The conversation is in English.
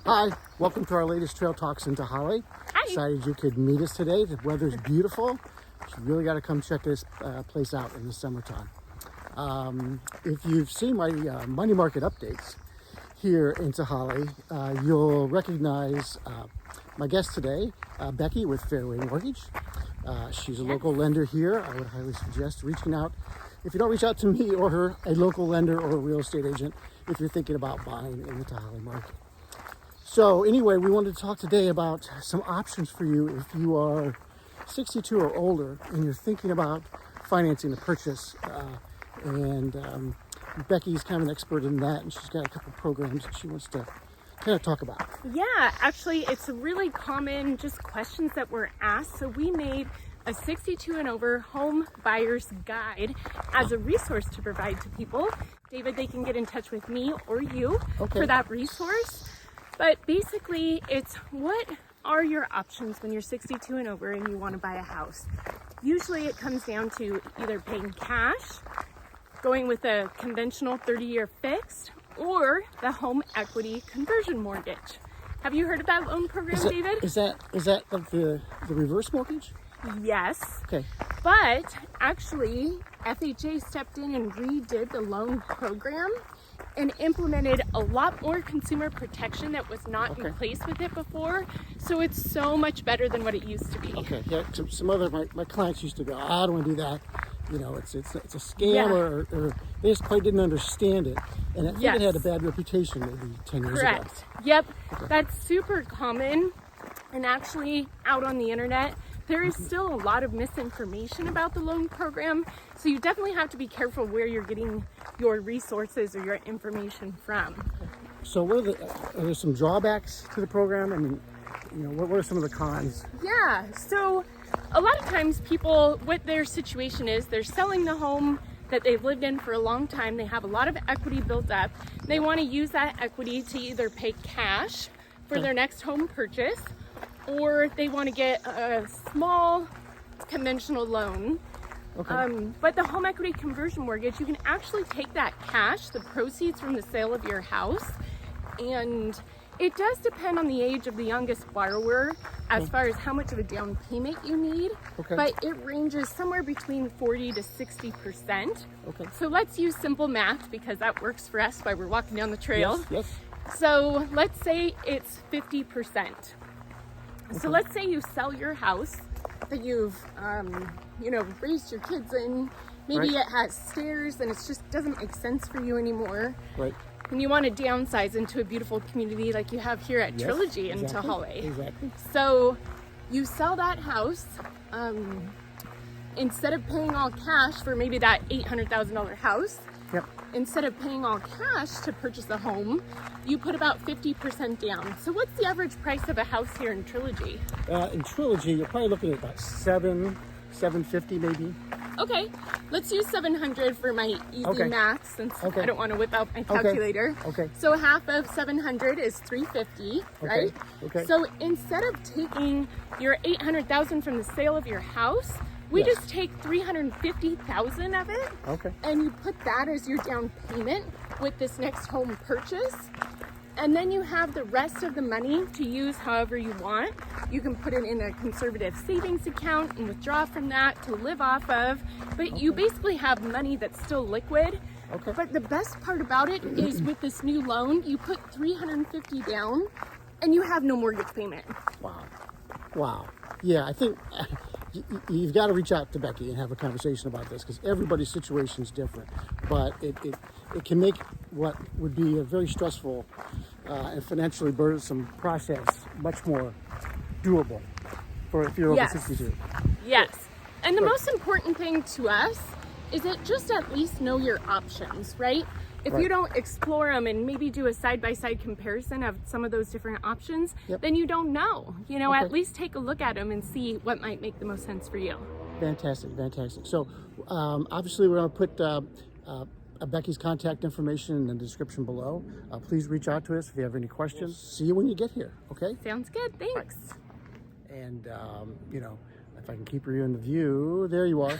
Hi, welcome to our latest Trail Talks in Tehaleh. Hi. Excited you could meet us today. The weather's beautiful. You really got to come check this place out in the summertime. If you've seen my money market updates here in Tehaleh, you'll recognize my guest today, Becky with Fairway Mortgage. She's a local lender here. I would highly suggest reaching out. If you don't reach out to me or her, a local lender or a real estate agent, if you're thinking about buying in the Tehaleh market. So anyway, we wanted to talk today about some options for you if you are 62 or older and you're thinking about financing a purchase. Becky's kind of an expert in that, and she's got a couple programs that she wants to kind of talk about. Yeah, actually, it's really common just questions that were asked. So we made a 62 and over home buyer's guide as a resource to provide to people. David, they can get in touch with me or you for that resource. But basically, it's what are your options when you're 62 and over and you want to buy a house? Usually it comes down to either paying cash, going with a conventional 30-year fixed, or the home equity conversion mortgage. Have you heard of that loan program, David? Is that like the reverse mortgage? Yes. Okay. But actually, FHA stepped in and redid the loan program and implemented a lot more consumer protection that was not in place with it before. So it's so much better than what it used to be. Okay. Yeah. Some other my clients used to go, I don't want to do that. You know, it's a scam, or they just quite didn't understand it, and I think it had a bad reputation maybe 10 years ago. Correct. Yep. That's super common, and actually out on the internet there is still a lot of misinformation about the loan program, so you definitely have to be careful where you're getting your resources or your information from. So are there some drawbacks to the program? I mean, you know, what are some of the cons? Yeah, so a lot of times people, what their situation is, they're selling the home that they've lived in for a long time. They have a lot of equity built up. They want to use that equity to either pay cash for their next home purchase, or they want to get a small conventional loan. But the home equity conversion mortgage, you can actually take that cash, the proceeds from the sale of your house, and it does depend on the age of the youngest borrower as far as how much of a down payment you need, but it ranges somewhere between 40 to 60%. So let's use simple math because that works for us while we're walking down the trail. Yes. So let's say it's 50%. So let's say you sell your house that you've, raised your kids in. Maybe it has stairs and it just doesn't make sense for you anymore. Right. And you want to downsize into a beautiful community like you have here at Trilogy in Tehaleh. Exactly. So you sell that house. Instead of paying all cash for maybe that $800,000 house, instead of paying all cash to purchase a home, you put about 50% down. So what's the average price of a house here in Trilogy? In Trilogy, you're probably looking at about $750 maybe. Okay, let's use 700 for my easy math since I don't want to whip out my calculator. So half of 700 is 350, right? So instead of taking your 800,000 from the sale of your house, we just take 350,000 of it, and you put that as your down payment with this next home purchase. And then you have the rest of the money to use however you want. You can put it in a conservative savings account and withdraw from that to live off of. But you basically have money that's still liquid. But the best part about it is with this new loan, you put 350 down and you have no mortgage payment. Wow. Yeah, I think you've got to reach out to Becky and have a conversation about this because everybody's situation is different. But it can make what would be a very stressful and financially burdensome process much more doable for if you're over 62. Yes. And the most important thing to us is that just at least know your options, right? If you don't explore them and maybe do a side-by-side comparison of some of those different options, then you don't know. You know, at least take a look at them and see what might make the most sense for you. Fantastic. So obviously we're going to put Becky's contact information in the description below. Please reach out to us if you have any questions. See you when you get here, okay? Sounds good. Thanks. And, if I can keep you in the view, there you are.